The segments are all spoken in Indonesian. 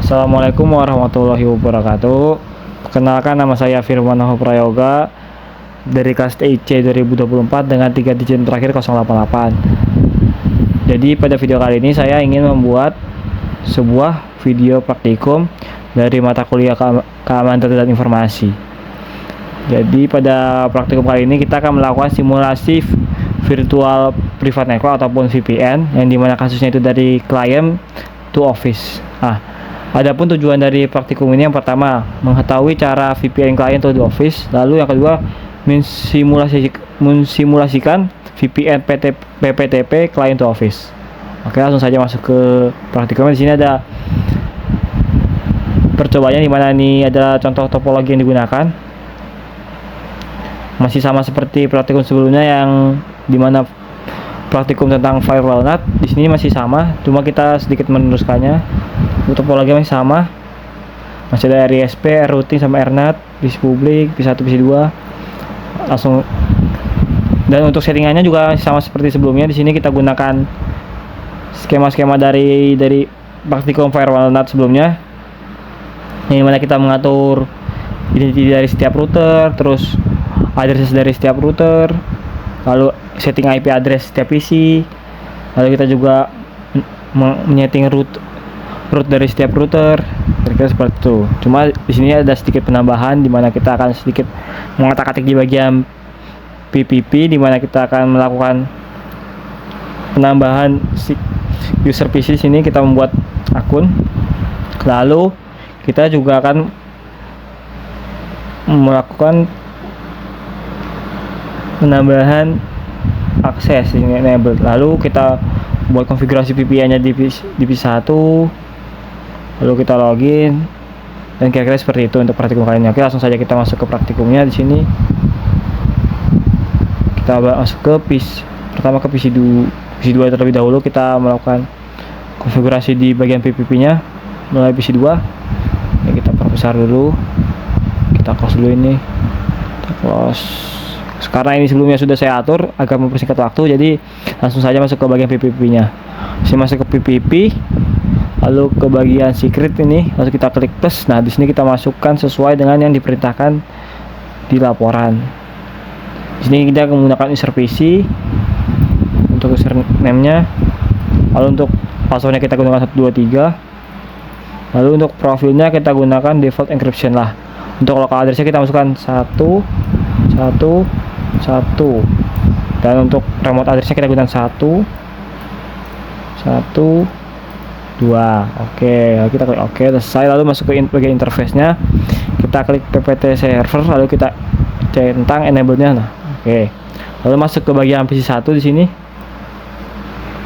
Assalamualaikum warahmatullahi wabarakatuh. Perkenalkan, nama saya Firman Prayoga dari kelas TIC 2024 dengan 3 digit terakhir 088. Jadi pada video kali ini saya ingin membuat sebuah video praktikum dari mata kuliah keamanan data dan informasi. Jadi pada praktikum kali ini kita akan melakukan simulasi virtual private network ataupun VPN, yang dimana kasusnya itu dari client to office. Adapun tujuan dari praktikum ini, yang pertama mengetahui cara VPN client to the office, lalu yang kedua mensimulasikan VPN PPTP client to office. Oke, langsung saja masuk ke praktikumnya. Di sini ada percobaannya, di mana ini ada contoh topologi yang digunakan. Masih sama seperti praktikum sebelumnya yang dimana praktikum tentang firewall NAT. Di sini masih sama, cuma kita sedikit meneruskannya. Topologi masih sama, masih ada RISP, routing sama RNAT, PC publik, PC1, PC2. Langsung, dan untuk settingannya juga sama seperti sebelumnya. Di sini kita gunakan skema-skema dari praktikum firewall NAT sebelumnya, yang mana kita mengatur identity dari setiap router, terus address dari setiap router, lalu setting IP address setiap PC, lalu kita juga menyeting root dari setiap router, kira-kira seperti itu. Cuma di sini ada sedikit penambahan, di mana kita akan sedikit mengotak-atik di bagian PPP, di mana kita akan melakukan penambahan user PC. Di sini kita membuat akun, lalu kita juga akan melakukan penambahan akses ini enable. Lalu kita buat konfigurasi VPN-nya di PC1, lalu kita login, dan kira-kira seperti itu untuk praktikum kali ini. Oke, langsung saja kita masuk ke praktikumnya. Di sini kita masuk ke pertama ke PC2 terlebih dahulu. Kita melakukan konfigurasi di bagian PPP-nya melalui PC2. Ini kita perbesar dulu, kita close dulu ini, kita close. Karena ini sebelumnya sudah saya atur agar mempersingkat waktu, jadi langsung saja masuk ke bagian PPP-nya. Saya masuk ke PPP, lalu ke bagian secret ini, lalu kita klik plus. Nah, di sini kita masukkan sesuai dengan yang diperintahkan di laporan. Di sini kita menggunakan user PC untuk username-nya, lalu untuk passwordnya kita gunakan 123, lalu untuk profilnya kita gunakan default encryption lah. Untuk local address-nya kita masukkan 1, dan untuk remote address-nya kita gunakan 1, 2. Oke, kita klik OK, selesai. Lalu masuk ke bagian interface-nya, kita klik PPT server, lalu kita centang enable-nya. Nah, oke. Lalu masuk ke bagian PC1 di sini.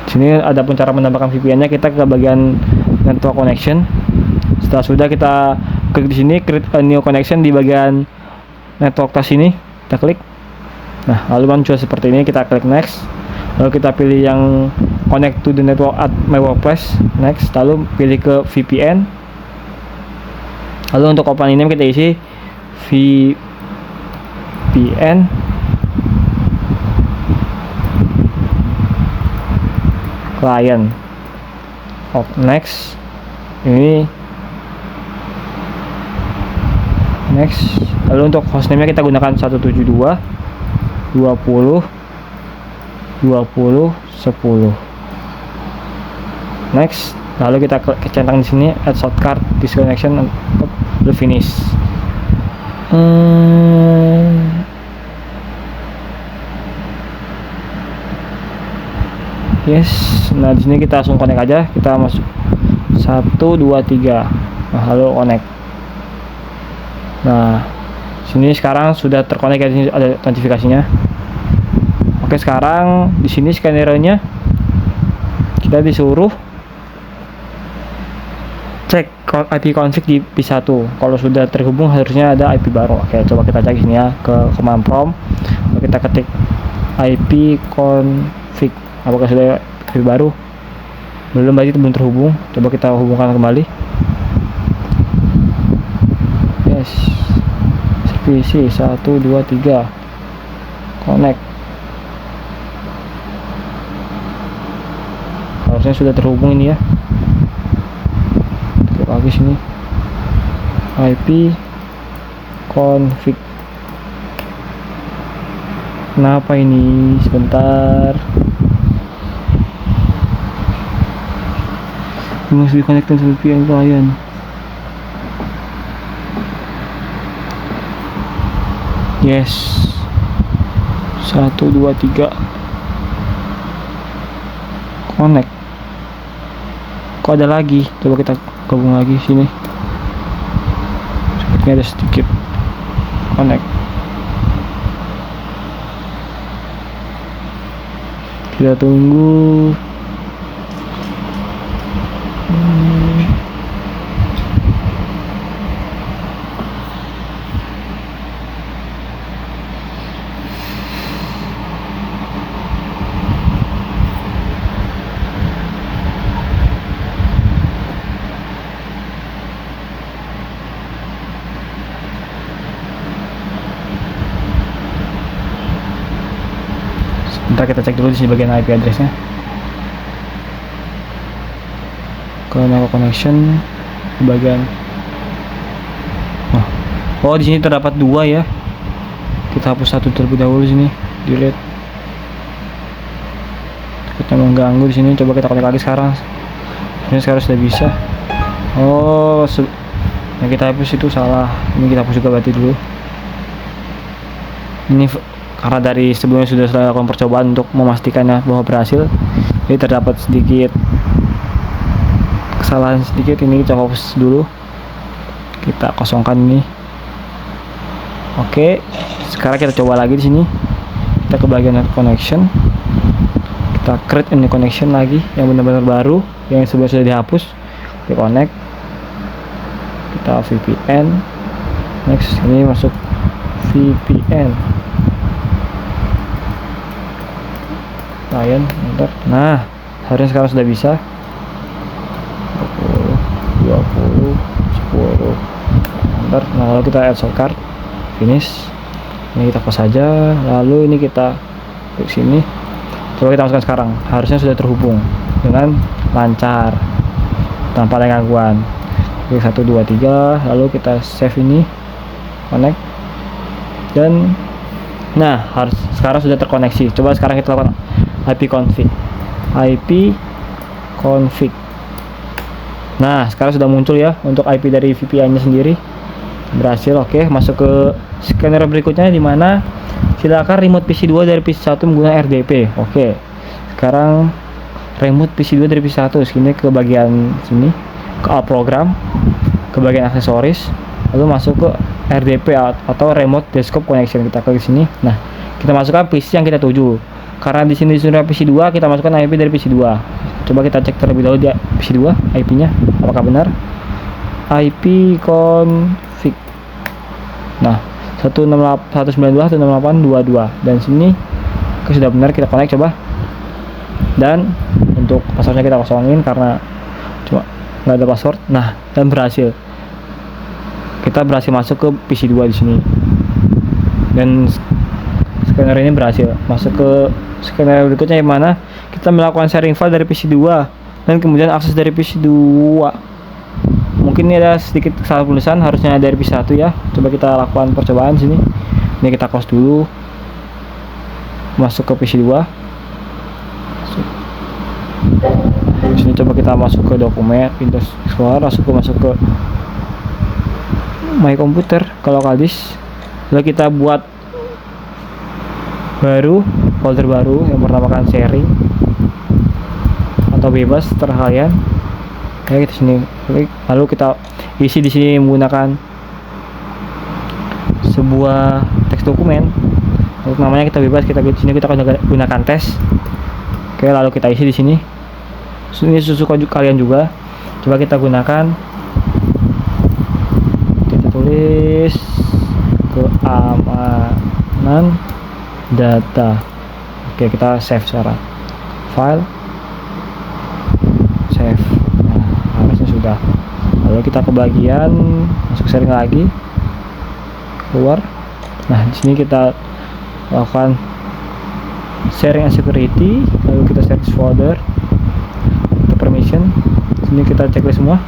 Di sini ada pun cara menambahkan VPN-nya, kita ke bagian network connection. Setelah sudah, kita klik di sini create a new connection di bagian network task ini. Kita klik. Nah, lalu muncul seperti ini, kita klik next. Lalu kita pilih yang connect to the network at my workplace, next. Lalu pilih ke VPN. Lalu untuk company name kita isi VPN client. Next. Ini next. Lalu untuk hostname-nya kita gunakan 172.20.20.10. Next. Lalu kita centang di sini add shortcut disconnection the finish. Yes. Nah, di sini kita langsung connect aja. Kita masuk 1, 2, 3. Nah, lalu connect. Nah, sini sekarang sudah terkonek, di sini ada notifikasinya. Oke, sekarang di sini skenario-nya kita disuruh cek IP config di PC1. Kalau sudah terhubung harusnya ada IP baru. Oke, coba kita cek sini ya, ke command prompt. Lalu kita ketik IP config. Apakah sudah IP baru? Belum, berarti belum terhubung. Coba kita hubungkan kembali. Yes. PC 1, 2, 3 connect. harusnya sudah terhubung ini ya. Oke, lagi lagi sini, IP config. Kenapa ini? Sebentar. Must be connected to VPN client. Yes. 1 2 3. Connect. Kok ada lagi? Coba kita gabung lagi sini. Sepertinya ada sedikit. Connect. Kita tunggu. Ntar kita cek dulu di sini bagian IP addressnya. Kalau network connection bagian. Oh, di sini terdapat 2 ya. Kita hapus satu terlebih dahulu di sini. Delete. Kita mengganggu di sini. Coba kita connect lagi sekarang. Ini sekarang sudah bisa. Oh, yang kita hapus itu salah. Ini kita hapus juga berarti dulu. Ini karena dari sebelumnya sudah saya lakukan percobaan untuk memastikannya bahwa berhasil, jadi terdapat sedikit kesalahan sedikit. Ini kita hapus dulu, kita kosongkan ini. Oke, sekarang kita coba lagi di sini. Kita ke bagian net connection, kita create a new connection lagi yang benar-benar baru, yang sebelumnya sudah dihapus. Kita connect, kita VPN, next ini masuk VPN. Client, enter. Nah, harusnya sekarang sudah bisa. 20, 10. Enter. Nah, lalu kita add shortcut, finish. Ini kita close saja. Lalu ini kita klik sini. Coba kita masukkan sekarang. Harusnya sudah terhubung dengan lancar tanpa ada gangguan. Klik 1 2 3. Lalu kita save ini, connect. Dan nah, harus sekarang sudah terkoneksi. Coba sekarang kita lakukan IP config. Nah, sekarang sudah muncul ya untuk IP dari VPN-nya sendiri. Berhasil. Oke, masuk ke scanner berikutnya, di mana silakan remote PC 2 dari PC 1 menggunakan RDP. Oke. Sekarang remote PC 2 dari PC 1 sini ke bagian sini, ke all program, ke bagian aksesoris, lalu masuk ke RDP atau remote desktop connection. Kita klik sini. Nah, kita masukkan PC yang kita tuju. Karena di sini sudah PC 2, kita masukkan IP dari PC 2. Coba kita cek terlebih dahulu di PC 2 IP-nya apakah benar. IP config. Nah, 192.168.22 dan sini sudah benar, kita connect coba. Dan untuk passwordnya kita kosongin karena cuma nggak ada password. Nah, dan berhasil. Kita berhasil masuk ke PC 2 di sini. Dan scanner ini berhasil masuk ke scanner berikutnya, yang mana kita melakukan sharing file dari PC 2 dan kemudian akses dari PC 2. Mungkin ini ada sedikit salah tulisan, harusnya dari PC 1 ya. Coba kita lakukan percobaan sini. Ini kita close dulu. Masuk ke PC 2. Di sini coba kita masuk ke dokumen Windows Explorer, masuk ke My Computer ke local disk. Lalu kita buat folder baru yang pertama kan sharing atau bebas terserah kalian. Oke, kita sini klik, lalu kita isi di sini menggunakan sebuah teks dokumen. Untuk namanya kita bebas, kita di sini kita gunakan tes. Oke, lalu kita isi di sini. Ini sesuka kalian juga. Coba kita gunakan, kita tulis keamanan data. Oke, kita save sekarang. File, save. Nah, harusnya sudah. Lalu kita ke bagian masuk sharing lagi, keluar. Nah, di sini kita lakukan sharing and security. Lalu kita search folder, kita permission. Sini kita checklist semua.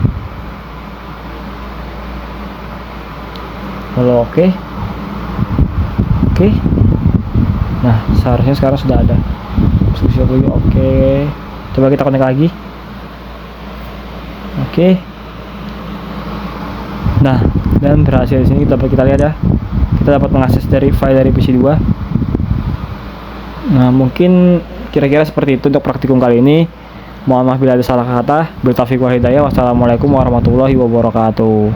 Kalau oke. Nah, seharusnya sekarang sudah ada. Oke. Coba kita connect lagi. Oke. Nah, dan berhasil. Di sini kita lihat ya. Kita dapat mengakses dari file dari PC 2. Nah, mungkin kira-kira seperti itu untuk praktikum kali ini. Mohon maaf bila ada salah kata. Wassalamualaikum warahmatullahi wabarakatuh.